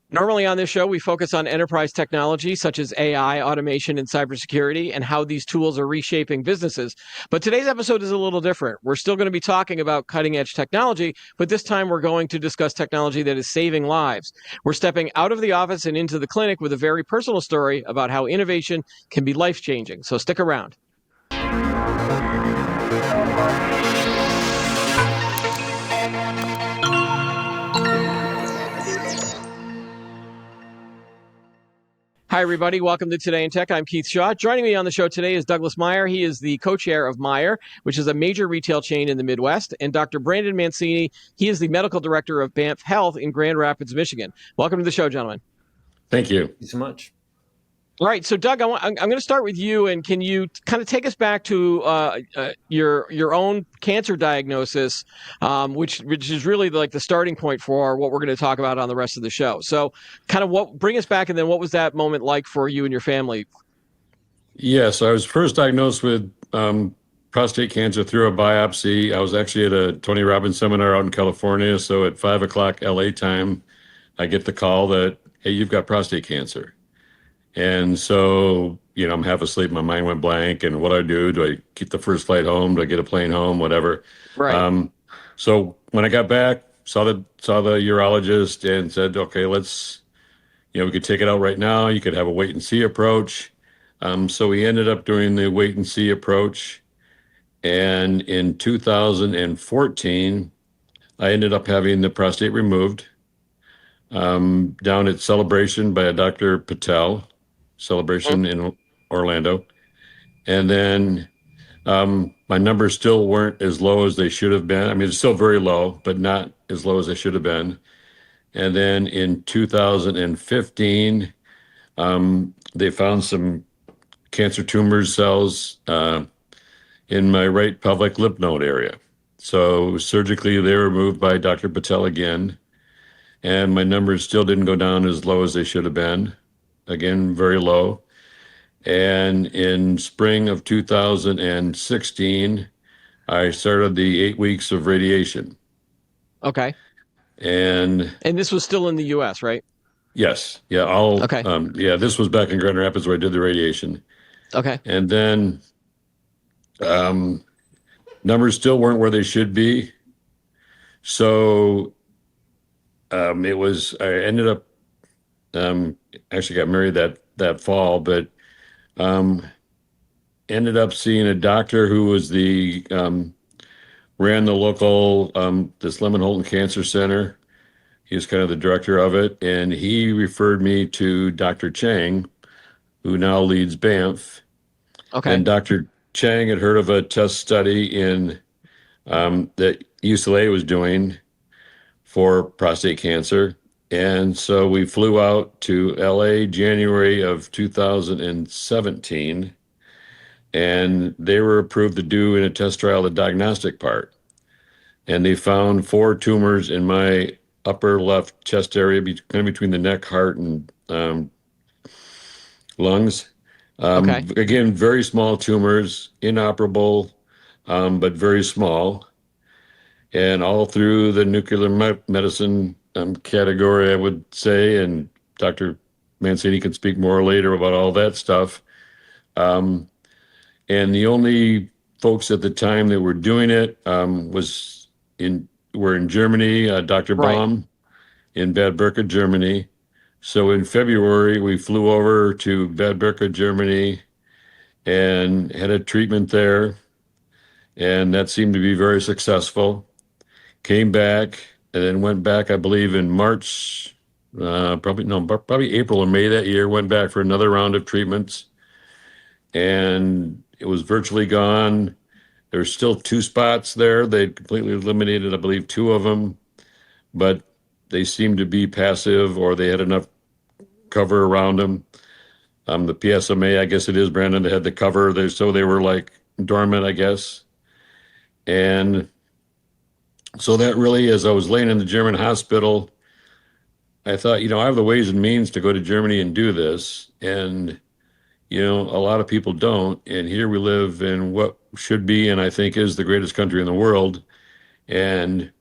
Normally on this show, we focus on enterprise technology such as AI, automation, and cybersecurity, and how these tools are reshaping businesses. But today's episode is a little different. We're still going to be talking about cutting edge technology, but this time we're going to discuss technology that is saving lives. We're stepping out of the office and into the clinic with a very personal story about how innovation can be life changing. So stick around. Hi, everybody. Welcome to Today in Tech. I'm Keith Shaw. Joining me on the show today is Douglas Meijer. He is the co-chair of Meijer, which is a major retail chain in the Midwest, and Dr. Brandon Mancini. He is the medical director of BAMF Health in Grand Rapids, Michigan. Welcome to the show, gentlemen. Thank you. Thank you so much. All right, so Doug, I'm going to start with you, and can you kind of take us back to your own cancer diagnosis, which is really like the starting point for what we're going to talk about on the rest of the show. So, kind of bring us back, and then what was that moment like for you and your family? Yes, I was first diagnosed with prostate cancer through a biopsy. I was actually at a Tony Robbins seminar out in California. So at 5 o'clock LA time, I get the call that, hey, you've got prostate cancer. And so, I'm half asleep. My mind went blank. And what do I do? Do I keep the first flight home? Do I get a plane home? Whatever. Right. So when I got back, saw the urologist and said, okay, let's, we could take it out right now. You could have a wait and see approach. So we ended up doing the wait and see approach. And in 2014, I ended up having the prostate removed down at Celebration by a Dr. Patel, Celebration in Orlando. And then my numbers still weren't as low as they should have been. I mean, it's still very low, but not as low as they should have been. And then in 2015, they found some cancer tumor cells in my right pelvic lymph node area. So surgically, they were removed by Dr. Patel again. And my numbers still didn't go down as low as they should have been. Again, very low. And in spring of 2016, I started the 8 weeks of radiation. Okay. And this was still in the U.S., right? yes. Yeah. Okay. This was back in Grand Rapids where I did the radiation. Okay. And then numbers still weren't where they should be. So I ended up, actually got married that fall, but ended up seeing a doctor who was ran the local, this Lemon Holton Cancer Center. He was kind of the director of it. And he referred me to Dr. Chang, who now leads BAMF. Okay. And Dr. Chang had heard of a test study that UCLA was doing for prostate cancer. And so we flew out to LA January of 2017, and they were approved to do in a test trial the diagnostic part. And they found 4 tumors in my upper left chest area, kind of between the neck, heart, and lungs. Okay. Again, very small tumors, inoperable, but very small. And all through the nuclear medicine category, I would say, and Dr. Mancini can speak more later about all that stuff. And the only folks at the time that were doing it were in Germany, Dr. Right. BAUM in Bad Berka, Germany. So in February, we flew over to Bad Berka, Germany, and had a treatment there. And that seemed to be very successful. Came back and then went back, I believe, in March, probably April or May that year, went back for another round of treatments. And it was virtually gone. There's still 2 spots there. They completely eliminated, I believe, 2 of them, but they seemed to be passive, or they had enough cover around them. The PSMA, I guess it is, Brandon, they had the cover there, so they were like dormant, I guess. And so that really, as I was laying in the German hospital, I thought, I have the ways and means to go to Germany and do this. And, a lot of people don't. And here we live in what should be, and I think is, the greatest country in the world. And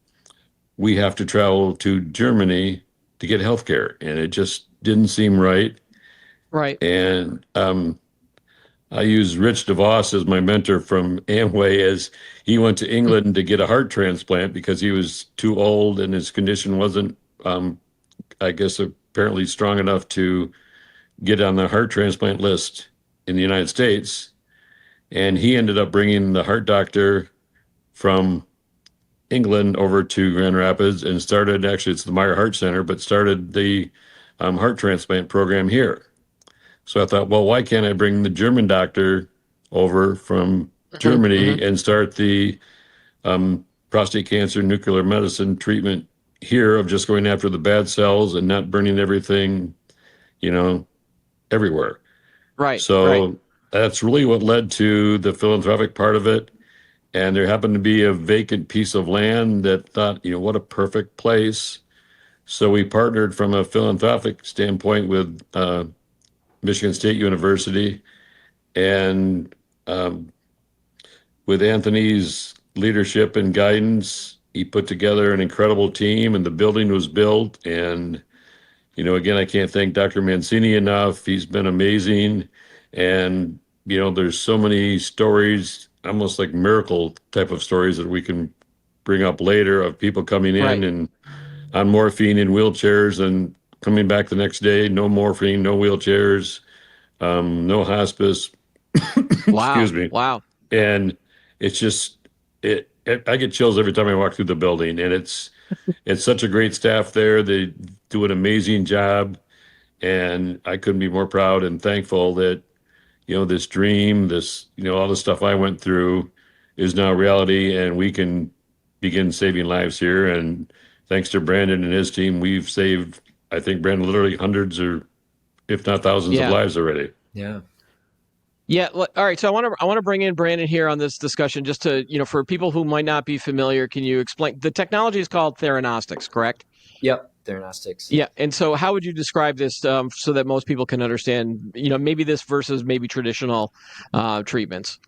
we have to travel to Germany. to get health care, and it just didn't seem right. Right. And I use Rich DeVos as my mentor from Amway, as he went to England to get a heart transplant because he was too old and his condition wasn't, I guess, apparently strong enough to get on the heart transplant list in the United States. And he ended up bringing the heart doctor from England over to Grand Rapids and started, actually, it's the Meijer Heart Center, but started the heart transplant program here. So I thought, well, why can't I bring the German doctor over from Hmm. Hmm. Germany and start the prostate cancer nuclear medicine treatment here, of just going after the bad cells and not burning everything, you know, everywhere. Right. Right. So that's really what led to the philanthropic part of it. And there happened to be a vacant piece of land that thought, what a perfect place. So we partnered from a philanthropic standpoint with Michigan State University, and um, with Anthony's leadership and guidance, he put together an incredible team, and the building was built. And again, I can't thank Dr. Mancini enough. He's been amazing. And, there's so many stories, almost like miracle type of stories, that we can bring up later, of people coming in Right. and on morphine in wheelchairs and coming back the next day, no morphine, no wheelchairs, no hospice, Wow. excuse me. Wow. And it's just, I get chills every time I walk through the building, and it's such a great staff there. They do an amazing job, and I couldn't be more proud and thankful that, this dream, this, all the stuff I went through is now reality, and we can begin saving lives here. And thanks to Brandon and his team, we've saved, I think, Brandon, literally hundreds, or if not thousands, of Yeah. lives already. Yeah. Yeah. All right. So I want to bring in Brandon here on this discussion, just to, for people who might not be familiar, can you explain, the technology is called theranostics, correct? Yep. Theranostics. Yeah. And so how would you describe this, so that most people can understand, maybe this versus maybe traditional treatments?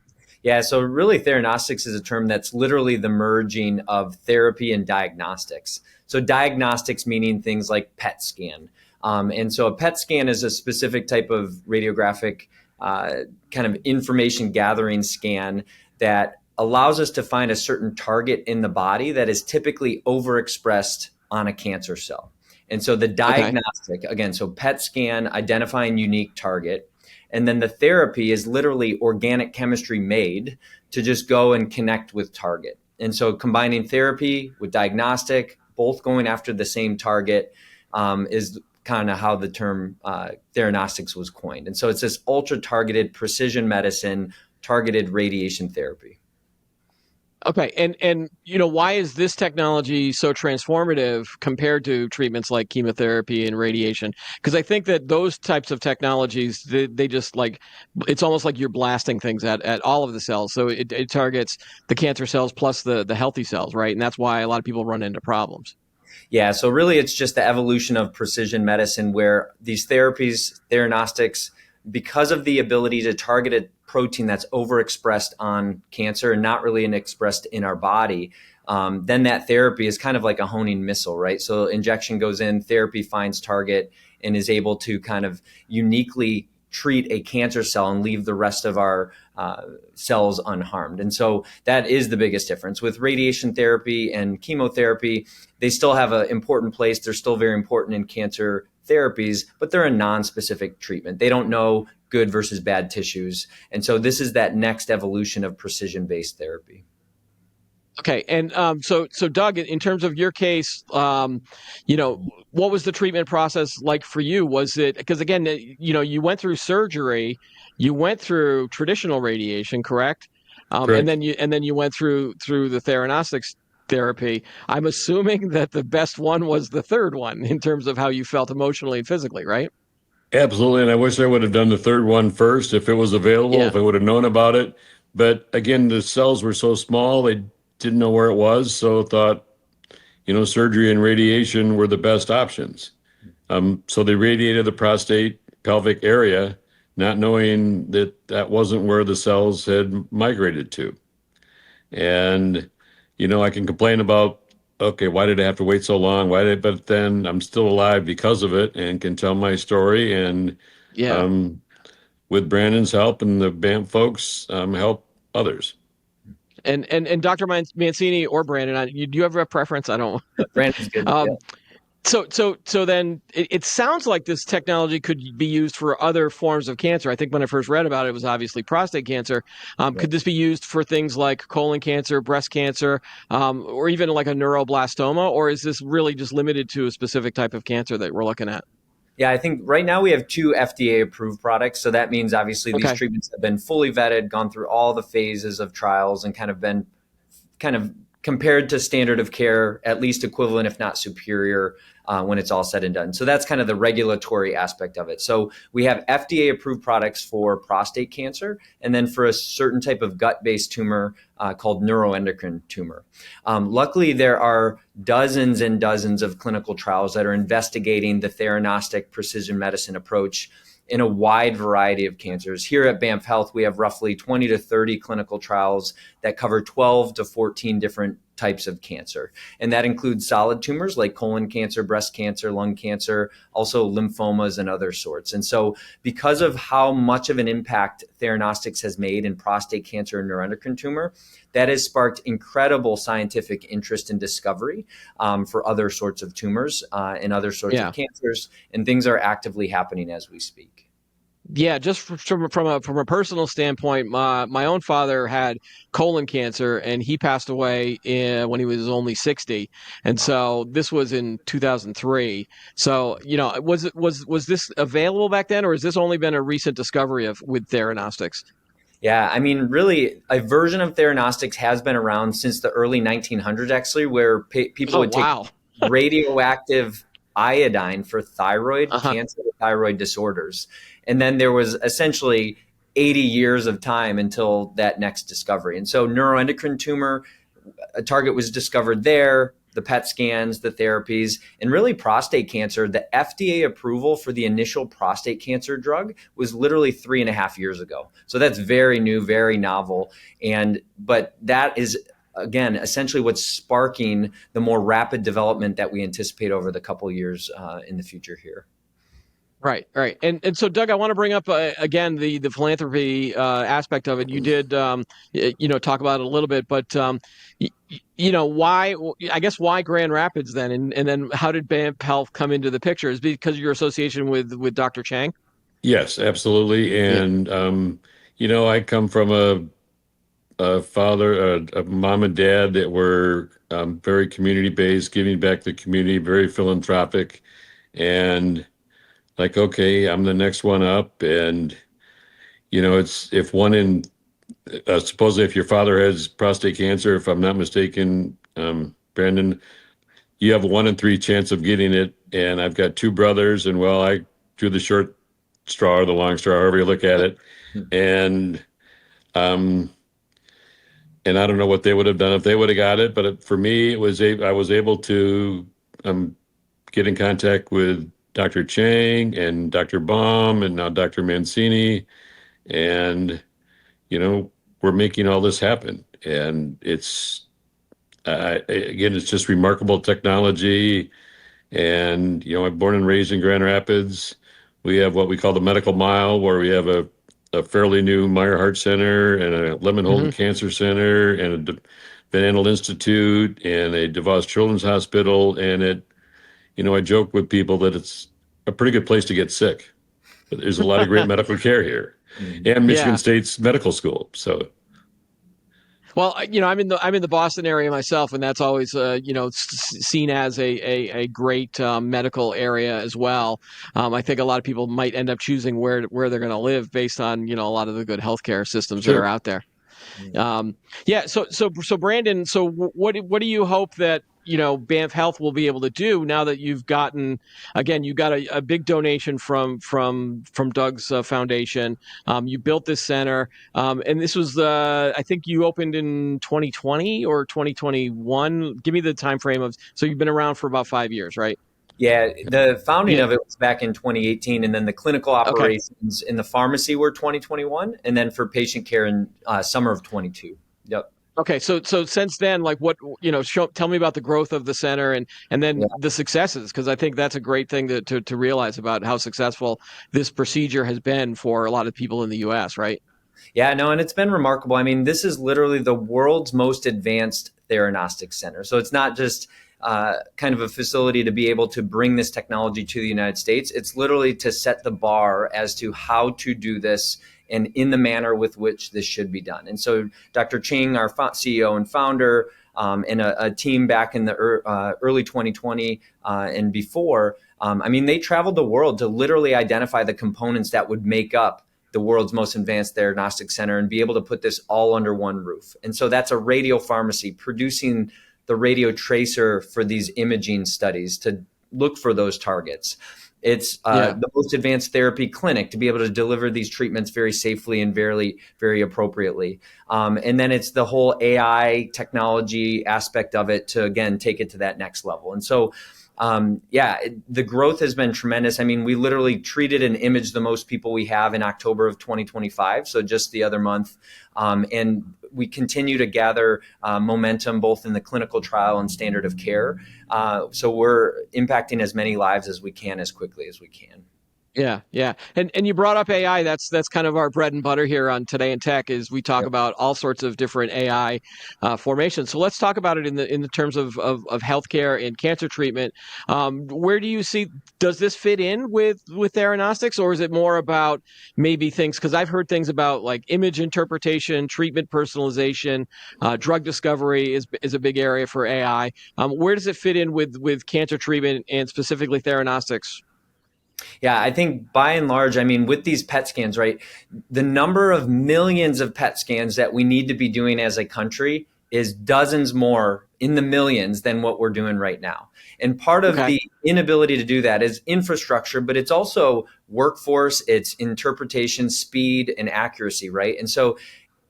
Yeah. So really, theranostics is a term that's literally the merging of therapy and diagnostics. So diagnostics meaning things like PET scan. And so a PET scan is a specific type of radiographic kind of information gathering scan that allows us to find a certain target in the body that is typically overexpressed on a cancer cell. And so the Okay. diagnostic, again, so PET scan, identifying unique target. And then the therapy is literally organic chemistry made to just go and connect with target. And so combining therapy with diagnostic, both going after the same target, is kind of how the term theranostics was coined. And so it's this ultra targeted precision medicine, targeted radiation therapy. Okay. And why is this technology so transformative compared to treatments like chemotherapy and radiation? Because I think that those types of technologies, they just, like, it's almost like you're blasting things at all of the cells. So it targets the cancer cells plus the healthy cells, right? And that's why a lot of people run into problems. Yeah, so really it's just the evolution of precision medicine, where these therapies, theranostics, because of the ability to target a protein that's overexpressed on cancer and not really expressed in our body, then that therapy is kind of like a honing missile, right? So injection goes in, therapy finds target, and is able to kind of uniquely treat a cancer cell and leave the rest of our cells unharmed. And so that is the biggest difference. With radiation therapy and chemotherapy, they still have an important place. They're still very important in cancer therapies, but they're a non-specific treatment. They don't know good versus bad tissues. And so this is that next evolution of precision-based therapy. Okay, and so Doug, in terms of your case, what was the treatment process like for you? Was it, because again, you went through surgery, you went through traditional radiation, correct? And Correct. then you went through the theranostics therapy. I'm assuming that the best one was the third one in terms of how you felt emotionally and physically, right? Absolutely. And I wish I would have done the third one first if it was available, Yeah. if I would have known about it. But again, the cells were so small, they didn't know where it was. So thought, surgery and radiation were the best options. So they radiated the prostate pelvic area, not knowing that that wasn't where the cells had migrated to. And, I can complain about okay, why did I have to wait so long? But then I'm still alive because of it and can tell my story. And Yeah. um, with Brandon's help and the BAMF folks, help others. And Dr. Mancini or Brandon, do you have a preference? I don't. Brandon's good. Yeah. Um, so then it sounds like this technology could be used for other forms of cancer. I think when I first read about it, it was obviously prostate cancer. Could this be used for things like colon cancer, breast cancer, or even like a neuroblastoma? Or is this really just limited to a specific type of cancer that we're looking at? Yeah, I think right now we have 2 FDA approved products. So that means obviously these Okay. treatments have been fully vetted, gone through all the phases of trials, and kind of been kind of compared to standard of care, at least equivalent, if not superior, when it's all said and done. So that's kind of the regulatory aspect of it. So we have FDA approved products for prostate cancer, and then for a certain type of gut-based tumor called neuroendocrine tumor. Luckily, there are dozens and dozens of clinical trials that are investigating the theranostic precision medicine approach in a wide variety of cancers. Here at BAMF Health, we have roughly 20 to 30 clinical trials that cover 12 to 14 different types of cancer. And that includes solid tumors like colon cancer, breast cancer, lung cancer, also lymphomas and other sorts. And so because of how much of an impact theranostics has made in prostate cancer and neuroendocrine tumor, that has sparked incredible scientific interest and discovery for other sorts of tumors and other sorts of Yeah. cancers. And things are actively happening as we speak. Yeah, just from a personal standpoint, my own father had colon cancer, and he passed away when he was only 60, and so this was in 2003. So was this available back then, or has this only been a recent discovery of with theranostics? Yeah, I mean, really, a version of theranostics has been around since the early 1900s, actually, where people Oh would take wow. radioactive iodine for thyroid Uh-huh. cancer, thyroid disorders. And then there was essentially 80 years of time until that next discovery. And so neuroendocrine tumor, a target was discovered there, the PET scans, the therapies, and really prostate cancer. The FDA approval for the initial prostate cancer drug was literally 3.5 years ago. So that's very new, very novel. But that is, again, essentially what's sparking the more rapid development that we anticipate over the couple of years in the future here. Right, right. And so, Doug, I want to bring up again the philanthropy aspect of it. You did talk about it a little bit, but why? I guess why Grand Rapids then, and then how did BAMF Health come into the picture? Is it because of your association with Dr. Chang? Yes, absolutely. Yeah. And I come from a father, a mom and dad that were very community based, giving back to the community, very philanthropic, and like, okay, I'm the next one up, and it's if one in supposedly if your father has prostate cancer, if I'm not mistaken, Brandon, you have a 1 in 3 chance of getting it, and I've got 2 brothers, and well, I drew the short straw or the long straw, however you look at it, and um, and I don't know what they would have done if they would have got it, but for me, I was able to get in contact with Dr. Chang and Dr. Baum and now Dr. Mancini, and you know we're making all this happen, and again, it's just remarkable technology. And, I'm born and raised in Grand Rapids. We have what we call the medical mile, where we have a fairly new Meijer Heart Center and a Lemon Hmm. Holden Cancer Center and a Van Andel Institute and a DeVos Children's Hospital. And I joke with people that it's a pretty good place to get sick. But there's a lot of great medical care here, and Michigan Yeah. State's medical school. So, Well, I'm in the Boston area myself, and that's always seen as a great medical area as well. I think a lot of people might end up choosing where they're going to live based on a lot of the good healthcare systems that are sure. out there. Yeah. So Brandon, so what do you hope that BAMF Health will be able to do now that you've gotten again you got a big donation from Doug's foundation. You built this center, and this was I think you opened in 2020 or 2021. Give me the time frame of so you've been around for about 5 years, right? Yeah, the founding Yeah. of it was back in 2018, and then the clinical Okay. operations in the pharmacy were 2021, and then for patient care in summer of 22. Yep. Okay, so since then, like what, tell me about the growth of the center and then Yeah. the successes, because I think that's a great thing to realize about how successful this procedure has been for a lot of people in the US, right? Yeah, no, and it's been remarkable. I mean, this is literally the world's most advanced theranostics center. So it's not just kind of a facility to be able to bring this technology to the United States. It's literally to set the bar as to how to do this and in the manner with which this should be done. And so Dr. Ching, our CEO and founder, and a team back in the early 2020 and before, I mean, they traveled the world to literally identify the components that would make up the world's most advanced theranostics center and be able to put this all under one roof. And so that's a radio pharmacy producing the radio tracer for these imaging studies to look for those targets. It's Yeah. the most advanced therapy clinic to be able to deliver these treatments very safely and very, very appropriately. And then it's the whole AI technology aspect of it to, again, take it to that next level. And so the growth has been tremendous. I mean, we literally treated and imaged the most people we have in October of 2025, so just the other month. And we continue to gather momentum both in the clinical trial and standard of care. So we're impacting as many lives as we can as quickly as we can. Yeah, yeah. And you brought up AI. That's kind of our bread and butter here on Today in Tech is we talk Yep. about all sorts of different AI formations. So let's talk about it in the terms of healthcare and cancer treatment. Where do you see, does this fit in with theranostics, or is it more about maybe things? Because I've heard things about like image interpretation, treatment personalization, drug discovery is a big area for AI. Where does it fit in with cancer treatment and specifically theranostics? Yeah, I think by and large, I mean, with these PET scans, right, the number of millions of PET scans that we need to be doing as a country is dozens more in the millions than what we're doing right now. And part of Okay. the inability to do that is infrastructure, but it's also workforce, it's interpretation, speed, and accuracy, right? And so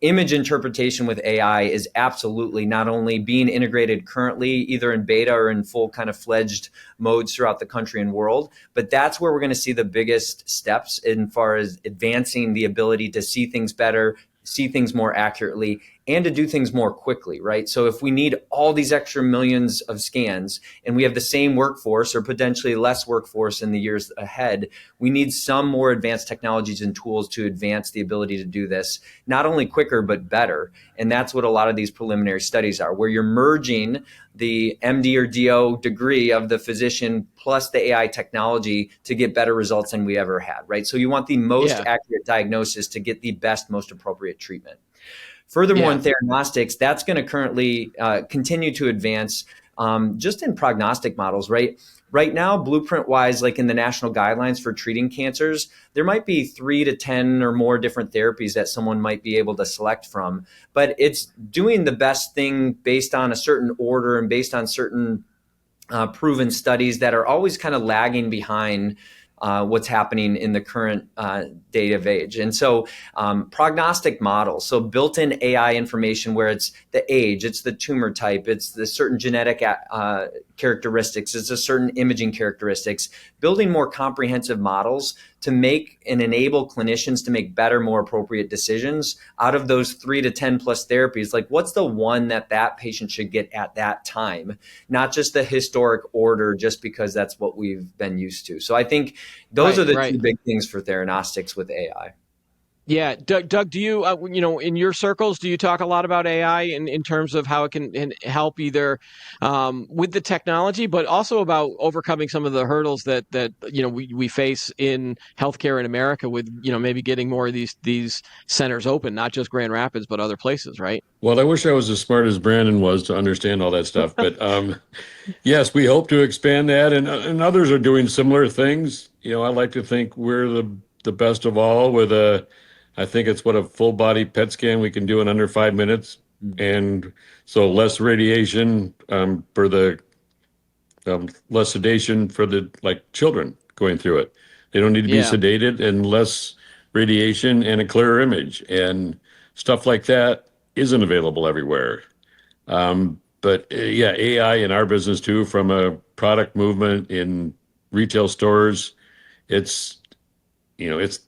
image interpretation with AI is absolutely not only being integrated currently, either in beta or in full kind of fledged modes throughout the country and world, but that's where we're going to see the biggest steps in far as advancing the ability to see things better, see things more accurately, and to do things more quickly, right? So if we need all these extra millions of scans and we have the same workforce or potentially less workforce in the years ahead, we need some more advanced technologies and tools to advance the ability to do this, not only quicker, but better. And that's what a lot of these preliminary studies are, where you're merging the MD or DO degree of the physician plus the AI technology to get better results than we ever had, right? So you want the most Yeah. accurate diagnosis to get the best, most appropriate treatment. Furthermore, Yeah. in theranostics, that's going to currently continue to advance just in prognostic models, right? Right now, blueprint wise, like in the national guidelines for treating cancers, there might be 3 to 10 or more different therapies that someone might be able to select from. But it's doing the best thing based on a certain order and based on certain proven studies that are always kind of lagging behind what's happening in the current day of age. And so prognostic models, so built-in AI information where it's the age, it's the tumor type, it's the certain genetic characteristics, it's a certain imaging characteristics, building more comprehensive models to make and enable clinicians to make better, more appropriate decisions out of those 3 to 10 plus therapies. Like what's the one that patient should get at that time, not just the historic order, just because that's what we've been used to. So I think those are Right. the Right. two big things for theranostics with AI. Yeah, Doug, do you, in your circles, do you talk a lot about AI in terms of how it can help either with the technology, but also about overcoming some of the hurdles that we face in healthcare in America with, maybe getting more of these centers open, not just Grand Rapids, but other places, right? Well, I wish I was as smart as Brandon was to understand all that stuff. But yes, we hope to expand that, and others are doing similar things. I like to think we're the best of all with I think it's what a full body PET scan we can do in under 5 minutes, and so less radiation for the less sedation for the like children going through it. They don't need to be Yeah. sedated, and less radiation and a clearer image and stuff like that isn't available everywhere. But yeah, AI in our business too, from a product movement in retail stores, it's it's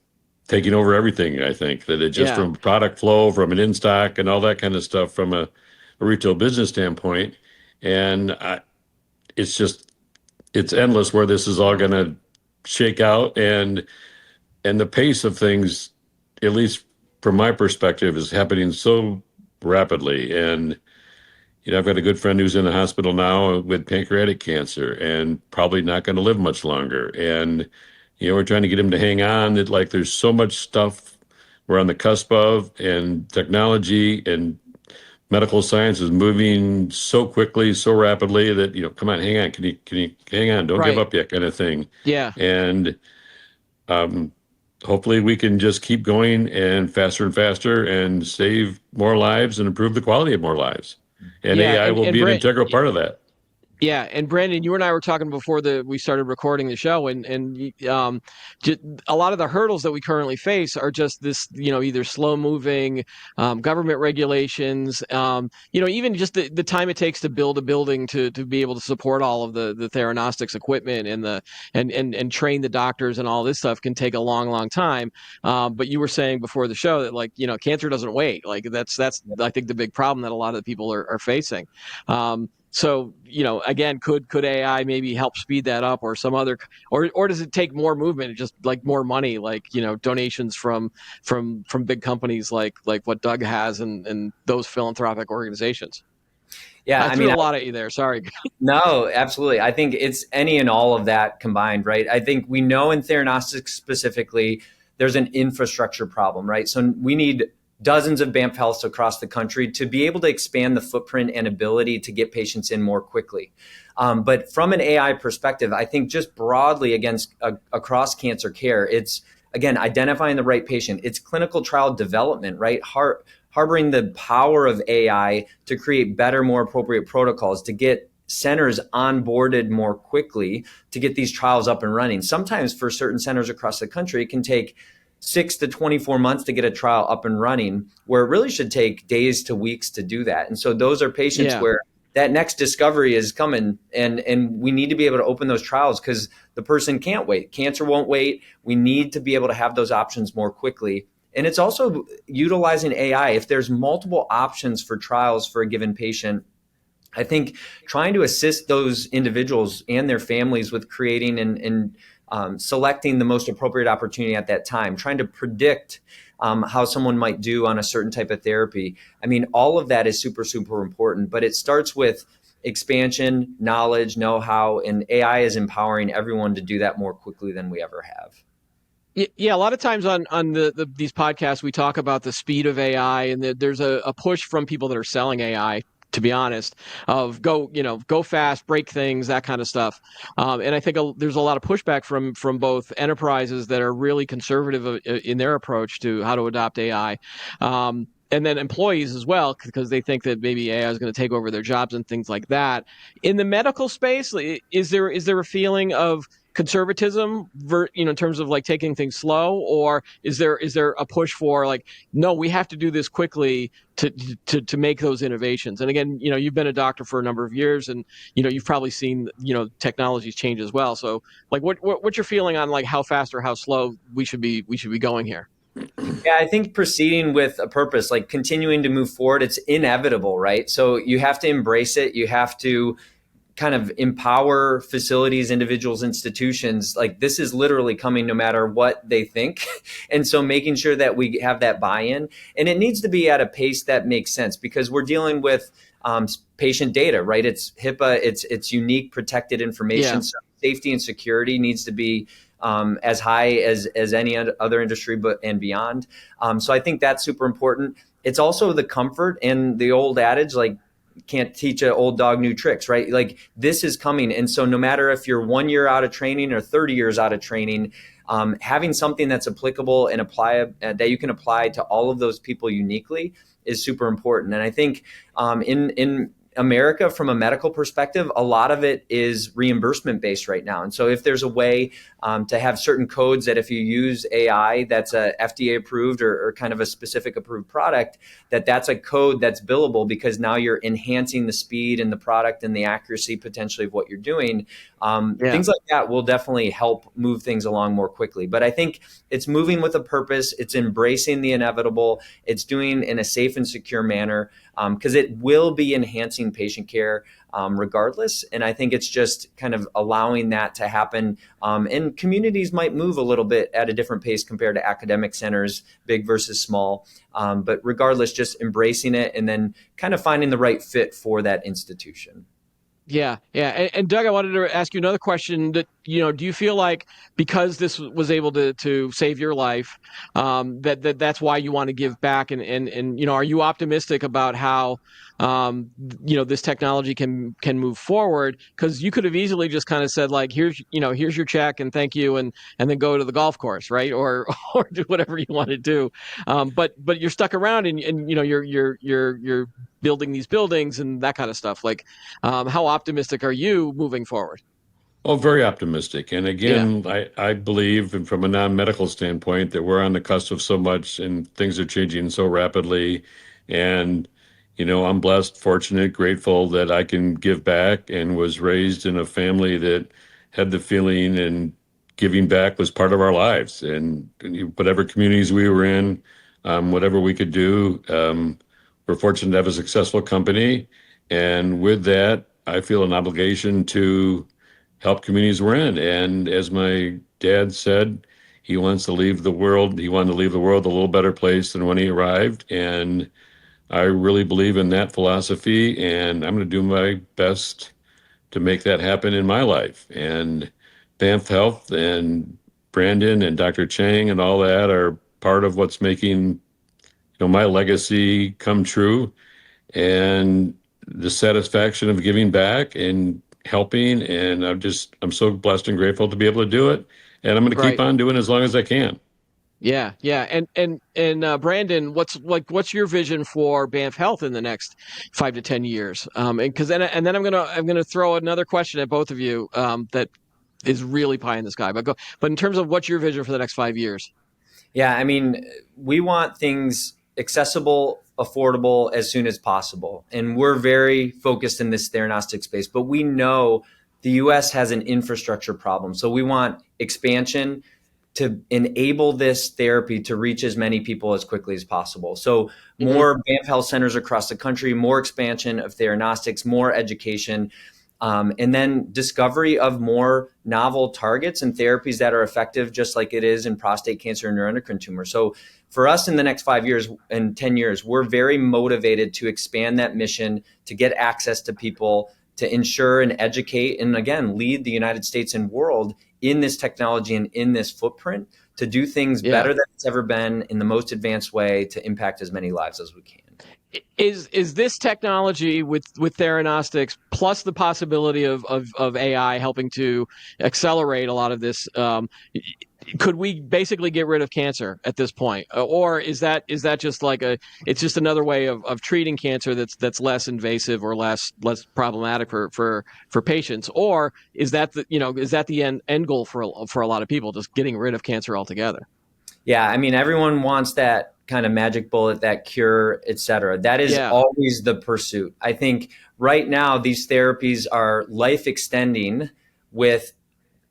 taking over everything. I think that it just Yeah. from product flow, from an in stock and all that kind of stuff, from a a retail business standpoint. And it's endless where this is all going to shake out. And the pace of things, at least from my perspective, is happening so rapidly. And I've got a good friend who's in the hospital now with pancreatic cancer and probably not going to live much longer. And we're trying to get him to hang on. That like there's so much stuff we're on the cusp of, and technology and medical science is moving so quickly, so rapidly that come on, hang on, can you hang on? Don't give Right. up yet, kind of thing. Yeah. And hopefully we can just keep going and faster and save more lives and improve the quality of more lives. And Yeah. AI will be an integral part of that. Yeah, and Brandon, you and I were talking before we started recording the show, and a lot of the hurdles that we currently face are just this, either slow moving government regulations, even just the time it takes to build a building to be able to support all of the theranostics equipment and train the doctors and all this stuff can take a long time. But you were saying before the show that cancer doesn't wait. Like that's I think the big problem that a lot of the people are facing. So, again, could AI maybe help speed that up, or some other, or does it take more movement, just like more money, like, donations from big companies like what Doug has and those philanthropic organizations? Yeah, I threw a lot at you there. Sorry. No, absolutely. I think it's any and all of that combined, right? I think we know in theranostics specifically, there's an infrastructure problem, right? So we need dozens of BAMF Healths across the country to be able to expand the footprint and ability to get patients in more quickly. But from an AI perspective, I think just broadly across cancer care, it's, again, identifying the right patient. It's clinical trial development, right? Harboring the power of AI to create better, more appropriate protocols, to get centers onboarded more quickly, to get these trials up and running. Sometimes for certain centers across the country, it can take 6 to 24 months to get a trial up and running, where it really should take days to weeks to do that. And so those are patients where that next discovery is coming, and we need to be able to open those trials because the person can't wait. Cancer won't wait. We need to be able to have those options more quickly. And it's also utilizing AI. If there's multiple options for trials for a given patient, I think trying to assist those individuals and their families with creating and selecting the most appropriate opportunity at that time, trying to predict how someone might do on a certain type of therapy. I mean, all of that is super, super important, but it starts with expansion, knowledge, know-how, and AI is empowering everyone to do that more quickly than we ever have. Yeah, a lot of times on these podcasts, we talk about the speed of AI, and there's a push from people that are selling AI, to be honest, of go fast, break things, that kind of stuff. And I think there's a lot of pushback from both enterprises that are really conservative in their approach to how to adopt AI. And then employees as well, because they think that maybe AI is going to take over their jobs and things like that. In the medical space, is there a feeling of conservatism, in terms of like taking things slow, or is there a push for like, no, we have to do this quickly to make those innovations? And again, you've been a doctor for a number of years, and you've probably seen technologies change as well. So like, what's your feeling on like how fast or how slow we should be going here? Yeah, I think proceeding with a purpose, like continuing to move forward, it's inevitable, right? So you have to embrace it. You have to kind of empower facilities, individuals, institutions. Like this is literally coming no matter what they think. And so making sure that we have that buy-in, and it needs to be at a pace that makes sense because we're dealing with patient data, right? It's HIPAA, it's unique protected information. Yeah. So safety and security needs to be as high as any other industry, and beyond. So I think that's super important. It's also the comfort and the old adage, like, can't teach an old dog new tricks, right? Like this is coming. And so no matter if you're 1 year out of training or 30 years out of training, having something that's applicable and that you can apply to all of those people uniquely is super important. And I think in America, from a medical perspective, a lot of it is reimbursement based right now. And so if there's a way to have certain codes that if you use AI that's a FDA approved or kind of a specific approved product, that's a code that's billable because now you're enhancing the speed and the product and the accuracy potentially of what you're doing. Yeah. Things like that will definitely help move things along more quickly. But I think it's moving with a purpose. It's embracing the inevitable. It's doing in a safe and secure manner, because it will be enhancing patient care regardless. And I think it's just kind of allowing that to happen. And communities might move a little bit at a different pace compared to academic centers, big versus small. But regardless, just embracing it and then kind of finding the right fit for that institution. Yeah, yeah. And Doug, I wanted to ask you another question that, do you feel like because this was able to save your life, that's why you want to give back? And are you optimistic about how, this technology can move forward? Because you could have easily just kind of said like, here's your check and thank you, and then go to the golf course, right? Or or do whatever you want to do. But you're stuck around and you're building these buildings and that kind of stuff. Like, how optimistic are you moving forward? Oh, very optimistic. And Yeah, again, I believe, and from a non-medical standpoint, that we're on the cusp of so much and things are changing so rapidly. And, I'm blessed, fortunate, grateful that I can give back and was raised in a family that had the feeling and giving back was part of our lives. And whatever communities we were in, whatever we could do, we're fortunate to have a successful company. And with that, I feel an obligation to help communities we're in. And as my dad said, he wants to leave the world. He wanted to leave the world a little better place than when he arrived. And I really believe in that philosophy. And I'm going to do my best to make that happen in my life. And BAMF Health and Brandon and Dr. Chang and all that are part of what's making my legacy come true. And the satisfaction of giving back and helping. And I'm so blessed and grateful to be able to do it. And I'm going to keep right. on doing it as long as I can. Yeah, yeah. And Brandon, what's your vision for BAMF Health in the next 5 to 10 years? And then I'm gonna throw another question at both of you that is really pie in the sky. But in terms of what's your vision for the next 5 years? Yeah, I mean, we want things accessible, affordable as soon as possible. And we're very focused in this theranostic space, but we know the US has an infrastructure problem. So we want expansion to enable this therapy to reach as many people as quickly as possible. So Hmm. more BAMF health centers across the country, more expansion of theranostics, more education, and then discovery of more novel targets and therapies that are effective, just like it is in prostate cancer and neuroendocrine tumors. So for us in the next 5 years and 10 years, we're very motivated to expand that mission, to get access to people, to ensure and educate, and again, lead the United States and world in this technology and in this footprint to do things Yeah. better than it's ever been in the most advanced way to impact as many lives as we can. Is this technology with theranostics plus the possibility of AI helping to accelerate a lot of this? Could we basically get rid of cancer at this point, or is that just like it's just another way of treating cancer that's less invasive or less problematic for patients, or is that the end goal for a lot of people, just getting rid of cancer altogether? Yeah, I mean, everyone wants that kind of magic bullet, that cure, et cetera. That is Yeah, always the pursuit. I think right now these therapies are life extending with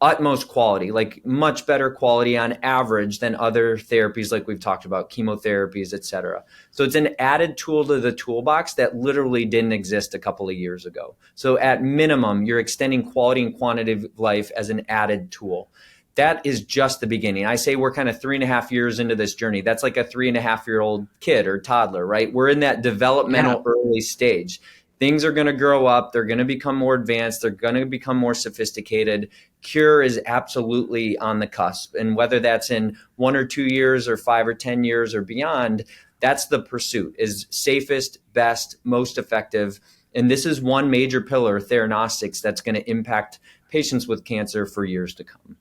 utmost quality, like much better quality on average than other therapies like we've talked about, chemotherapies, et cetera. So it's an added tool to the toolbox that literally didn't exist a couple of years ago. So at minimum, you're extending quality and quantity of life as an added tool. That is just the beginning. I say we're kind of 3.5 years into this journey. That's like a 3.5-year-old kid or toddler, right? We're in that yeah, developmental early stage. Things are going to grow up. They're going to become more advanced. They're going to become more sophisticated. Cure is absolutely on the cusp. And whether that's in 1 or 2 years or 5 or 10 years or beyond, that's the pursuit, is safest, best, most effective. And this is one major pillar, theranostics, that's going to impact patients with cancer for years to come.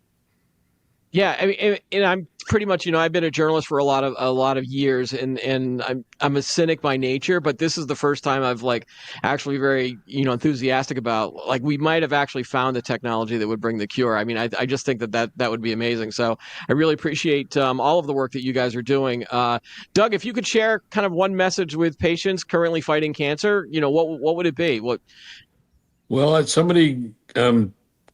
yeah. I mean, and I'm pretty much, I've been a journalist for a lot of years, and I'm a cynic by nature, but this is the first time I've like actually very enthusiastic about, like, we might have actually found the technology that would bring the cure. I mean, I just think that would be amazing. So I really appreciate all of the work that you guys are doing. Doug, if you could share kind of one message with patients currently fighting cancer, what would it be? What? Well, as somebody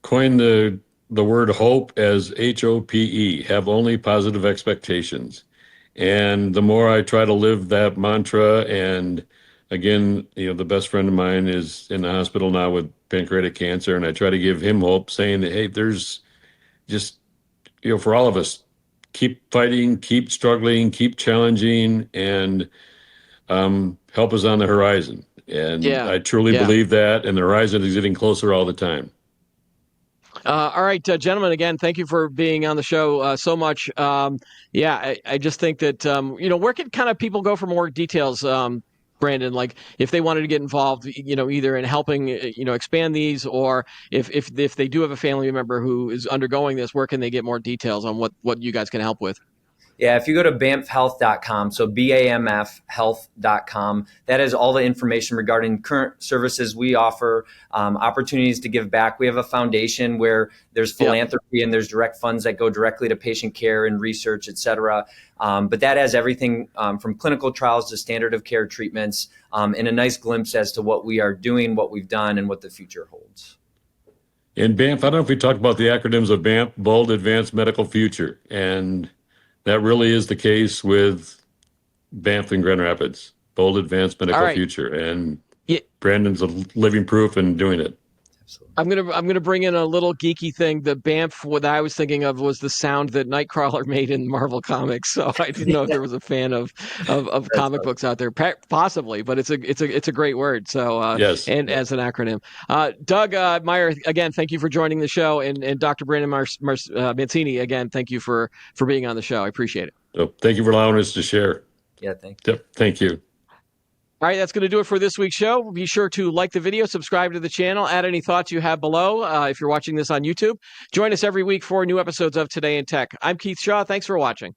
coined the word hope as HOPE, have only positive expectations. And the more I try to live that mantra, and again, the best friend of mine is in the hospital now with pancreatic cancer, and I try to give him hope, saying that, hey, there's just, for all of us, keep fighting, keep struggling, keep challenging, and help is on the horizon. And Yeah. I truly Yeah. believe that, and the horizon is getting closer all the time. All right, gentlemen, again, thank you for being on the show so much. I just think that, where can kind of people go for more details, Brandon, like if they wanted to get involved, either in helping, expand these, or if they do have a family member who is undergoing this, where can they get more details on what you guys can help with? Yeah, if you go to bamfhealth.com, so BAMF health.com, that is all the information regarding current services we offer, opportunities to give back. We have a foundation where there's philanthropy and there's direct funds that go directly to patient care and research, et cetera. But that has everything from clinical trials to standard of care treatments, and a nice glimpse as to what we are doing, what we've done, and what the future holds. And BAMF, I don't know if we talked about the acronyms of BAMF, Bold Advanced Medical Future. And that really is the case with BAMF in Grand Rapids, Bold Advanced Medical Future. And Brandon's a living proof in doing it. Absolutely. I'm gonna bring in a little geeky thing. The BAMF, what I was thinking of was the sound that Nightcrawler made in Marvel Comics. So I didn't know if there was a fan of comic books out there, possibly, but it's a great word. So yes, and as an acronym, Doug Meijer, again, thank you for joining the show, and Dr. Brandon Mancini, again, thank you for being on the show. I appreciate it. So thank you for allowing us to share. Yeah, thank you. Yep, thank you. All right, that's going to do it for this week's show. Be sure to like the video, subscribe to the channel, add any thoughts you have below if you're watching this on YouTube. Join us every week for new episodes of Today in Tech. I'm Keith Shaw. Thanks for watching.